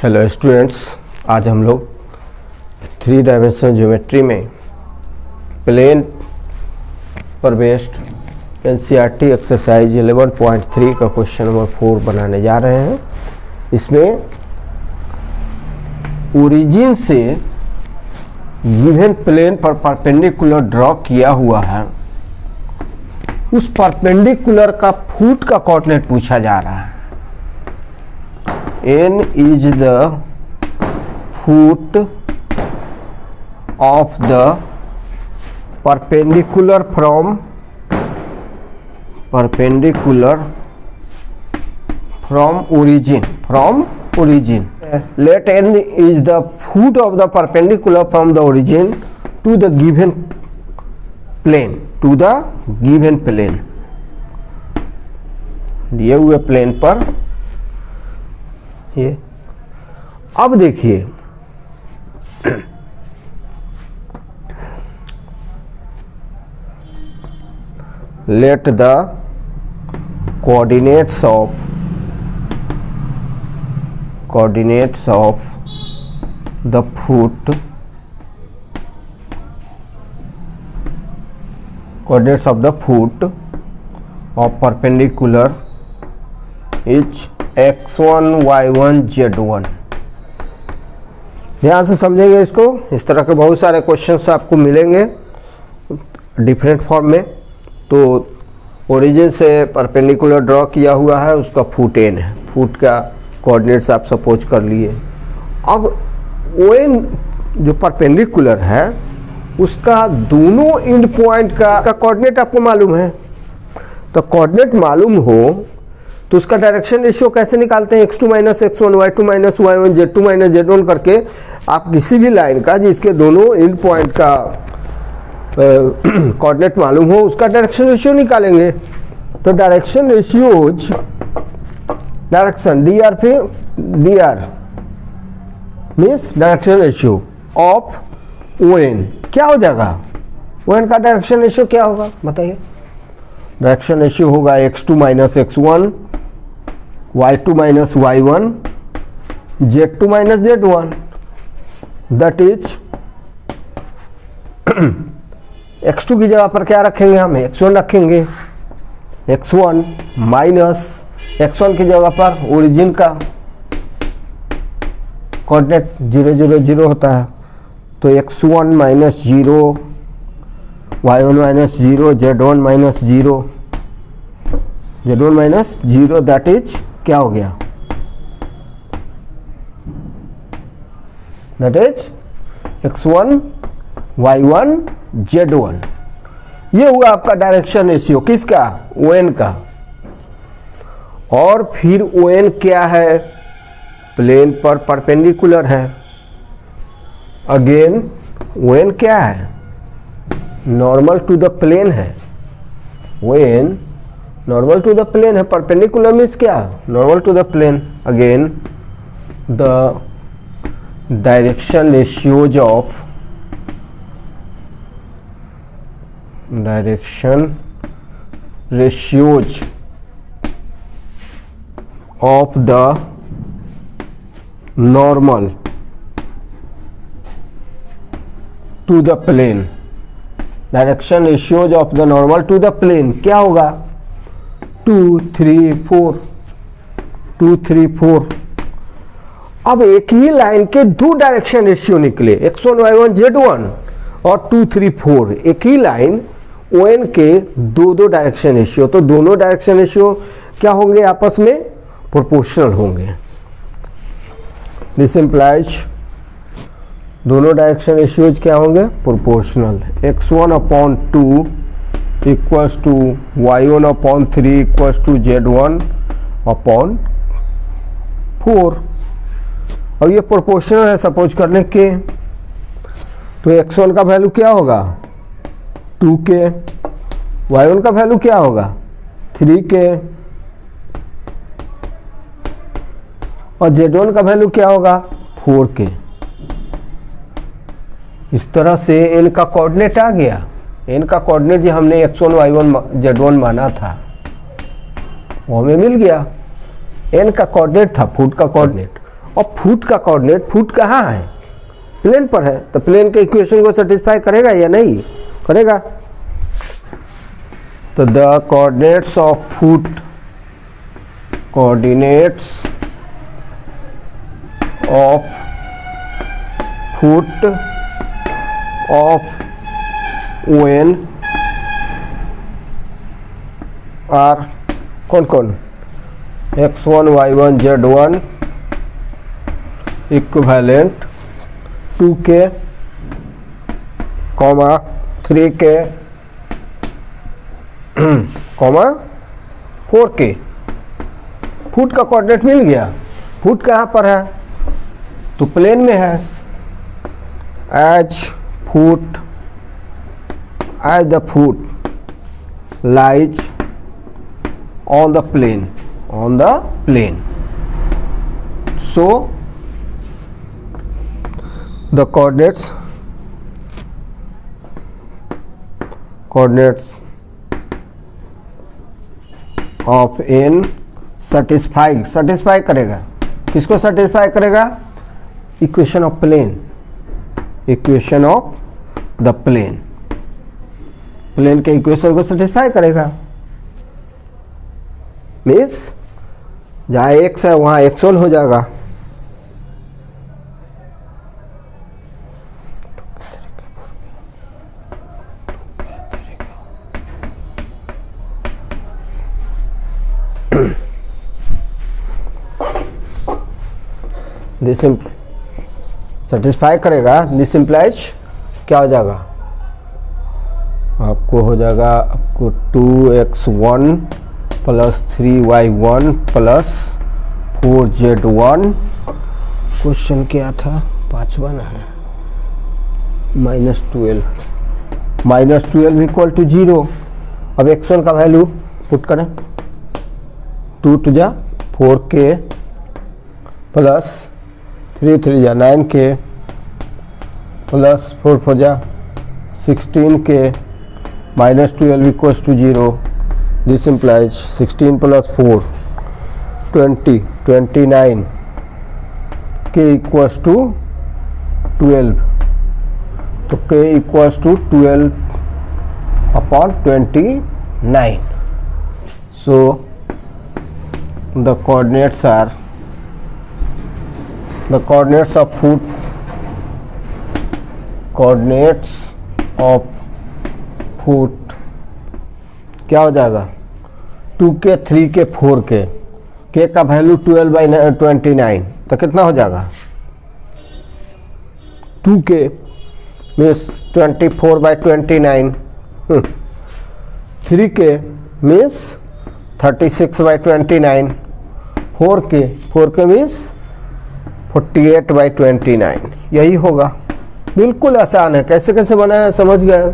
Hello students, आज हम लोग 3 डायमेंशनल ज्योमेट्री में प्लेन पर बेस्ड एनसीईआरटी एक्सरसाइज 11.3 का क्वेश्चन नंबर 4 बनाने जा रहे हैं। इसमें ओरिजिन से गिवन प्लेन पर परपेंडिकुलर ड्रॉ किया हुआ है, उस परपेंडिकुलर का फुट का कोऑर्डिनेट पूछा जा रहा है। n is the foot of the perpendicular from origin. Let n is the foot of the perpendicular from the origin to the given plane. दिए हुए प्लेन पर ये अब देखिए, let the coordinates of the foot of perpendicular is x1 y1 z1। ध्यान से समझेंगे इसको। इस तरह के बहुत सारे क्वेश्चंस आपको मिलेंगे डिफरेंट फॉर्म में। तो ओरिजिन से परपेंडिकुलर ड्रॉ किया हुआ है, उसका फुट n है, फुट का कोऑर्डिनेट्स आप सपोज कर लिए। अब ON जो परपेंडिकुलर है उसका दोनों एंड पॉइंट का कोऑर्डिनेट आपको मालूम है। तो कोऑर्डिनेट मालूम हो तो उसका डायरेक्शन रेशियो कैसे निकालते हैं? x2 minus x1 y2 minus y1 z2 minus z1 करके आप किसी भी लाइन का जिसके दोनों एंड पॉइंट का कोऑर्डिनेट मालूम हो उसका डायरेक्शन रेशियो निकालेंगे। तो डायरेक्शन रेशियोज dr फिर dr means direction ratio of ON क्या हो जाएगा? ON का डायरेक्शन रेशियो क्या होगा बताइए? डायरेक्शन रेशियो होगा x2 minus x1 y2 minus y1 z2 minus z1। That is x2 की जगह पर क्या रखेंगे? हम x1 रखेंगे। x1 माइनस x1 की जगह पर ओरिजिन का कोऑर्डिनेट 0 0 0 होता है, तो x1 minus 0 y1 minus 0 z1 minus 0 z1 minus 0। That is क्या हो गया? That is x1 y1 z1। ये हुआ आपका डायरेक्शन रेशियो किसका? ON का। और फिर ON क्या है? प्लेन पर परपेंडिकुलर है। अगेन ON क्या है? नॉर्मल टू द प्लेन है। ON normal to the plane है। परपेंडिकुलर मीन्स क्या? Normal to the plane. Again the direction ratios of the normal to the plane. Direction ratios of the normal to the plane क्या होगा? 2 3 4 2 3 4। अब एक ही line के दो direction ratio निकले, x1 y1 z1 और 2 3 4। एक ही लाइन ON के दो डायरेक्शन रेशियो, तो दोनों डायरेक्शन रेशियो क्या होंगे? आपस में प्रोपोर्शनल होंगे। दिस इंप्लाइज दोनों डायरेक्शन रेशियोज क्या होंगे? Proportional. x1 upon 2 equals to y1 upon 3 equals to z1 upon 4। अब ये प्रोपोर्शनल है सपोज कर लें के, तो x1 का वैल्यू क्या होगा? 2k। y1 का वैल्यू क्या होगा? 3k। और z1 का वैल्यू क्या होगा? 4k। इस तरह से n का कोऑर्डिनेट आ गया। n का कोऑर्डिनेट जो हमने x1 y1 z1 माना था वो हमें मिल गया। n का कोऑर्डिनेट था फुट का कोऑर्डिनेट, और फुट का कोऑर्डिनेट, फुट कहाँ है, प्लेन पर है, तो प्लेन के इक्वेशन को सेटिस्फाई करेगा या नहीं करेगा। तो the coordinates of foot, coordinates of foot of ON are कौन कौन, x1 y1 z1 equivalent 2k, 3k, 4k। Foot का कोऑर्डिनेट मिल गया। फुट कहाँ पर है, तो प्लेन में है। As the foot lies on the plane, so the coordinates of n satisfy करेगा, किसको satisfy करेगा, equation of plane, equation of the plane, plane के इक्वेशन को सेटिस्फाई करेगा। मीन्स जहाँ x है वहाँ x1 हो जाएगा। दिस सेटिस्फाई करेगा, दिस इम्प्लाइज क्या हो जाएगा, आपको हो जाएगा आपको 2x1 plus 3y1 plus 4z1, question क्या था, 5वां ना है, -12 इक्वल टू 0। अब x1 का वैल्यू पुट करें, 2 टू जा 4k प्लस 3 3 जा 9k प्लस 4 4 जा 16k -12 equals to 0। This implies 16 plus 4 29 k equals to 12, तो k equals to 12 upon 29। So the coordinates of foot, क्या हो जाएगा, 2k 3k 4k, k का वैल्यू 12/29, तो कितना हो जाएगा, 2k means 24/29, 3k means 36/29, 4k means 48/29, यही होगा। बिल्कुल आसान है, कैसे कैसे बनाया समझ गए।